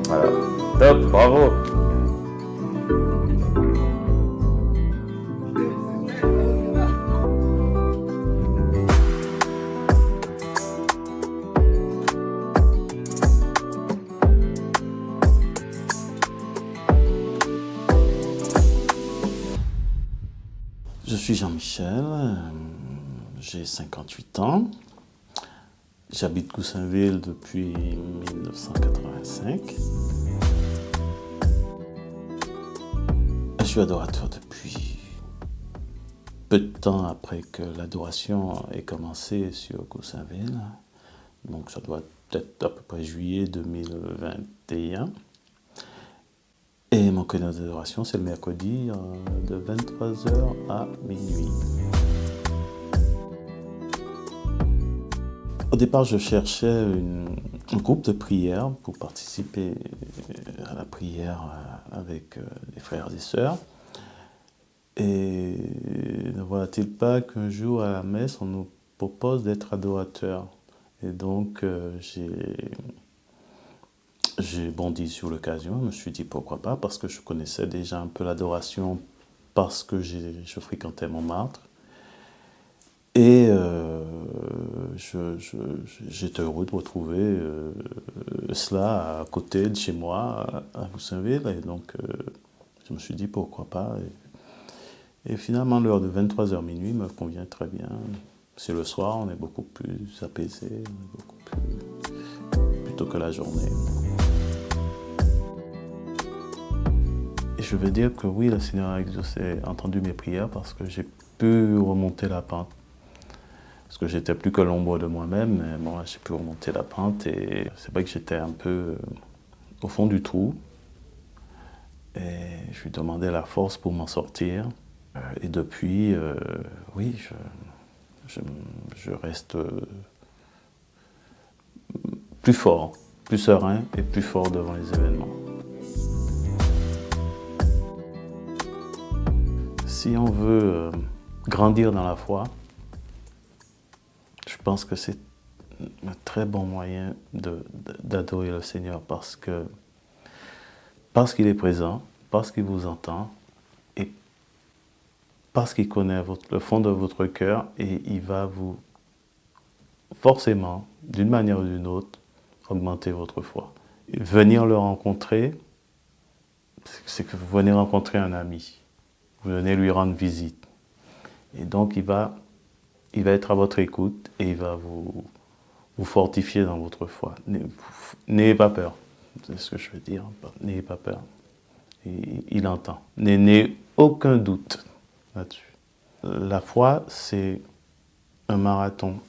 Voilà. Top, bravo. Je suis Jean-Michel, j'ai 58 ans, j'habite Goussainville depuis 1985. Je suis adorateur depuis peu de temps après que l'adoration ait commencé sur Goussainville, donc ça doit être à peu près juillet 2021. Et mon créneau d'adoration, c'est le mercredi de 23h à minuit. Au départ, je cherchais un groupe de prière pour participer à la prière avec les frères et sœurs. Et ne voilà-t-il pas qu'un jour à la messe, on nous propose d'être adorateurs. Et donc, j'ai bondi sur l'occasion, je me suis dit pourquoi pas, parce que je connaissais déjà un peu l'adoration, parce que je fréquentais Montmartre. Et j'étais heureux de retrouver cela à côté de chez moi, à Goussainville. Et donc, je me suis dit pourquoi pas. Et finalement, l'heure de 23h minuit me convient très bien. C'est le soir, on est beaucoup plus apaisé, plutôt que la journée. Et je veux dire que oui, le Seigneur a entendu mes prières parce que j'ai pu remonter la pente. Parce que j'étais plus que l'ombre de moi-même, mais bon, j'ai pu remonter la pente et c'est vrai que j'étais un peu au fond du trou. Et je lui demandais la force pour m'en sortir. Et depuis, oui, je reste plus fort, plus serein et plus fort devant les événements. Si on veut grandir dans la foi, je pense que c'est un très bon moyen d'adorer le Seigneur parce qu'il est présent, parce qu'il vous entend et parce qu'il connaît le fond de votre cœur et il va vous forcément, d'une manière ou d'une autre, augmenter votre foi. Et venir le rencontrer, c'est que vous venez rencontrer un ami. Vous venez lui rendre visite. Et donc, il va être à votre écoute et il va vous fortifier dans votre foi. N'ayez pas peur, c'est ce que je veux dire. N'ayez pas peur. Il entend. N'ayez aucun doute là-dessus. La foi, c'est un marathon.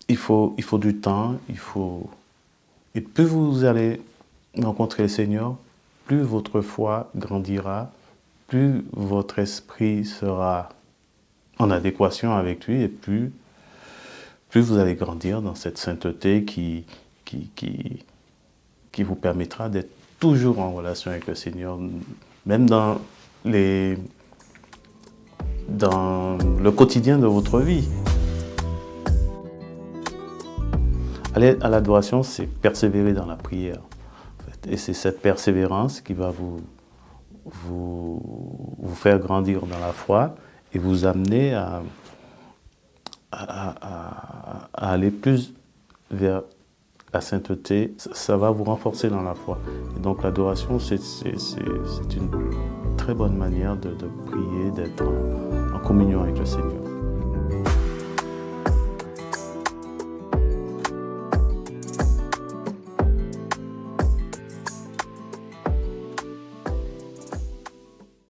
Il faut du temps, Et plus vous allez rencontrer le Seigneur, plus votre foi grandira, plus votre esprit sera en adéquation avec lui et plus vous allez grandir dans cette sainteté qui vous permettra d'être toujours en relation avec le Seigneur, même dans le quotidien de votre vie. Aller à l'adoration, c'est persévérer dans la prière. En fait. Et c'est cette persévérance qui va vous faire grandir dans la foi et vous amener à aller plus vers la sainteté. Ça va vous renforcer dans la foi. Et donc l'adoration, c'est une très bonne manière de prier, d'être en communion avec le Seigneur.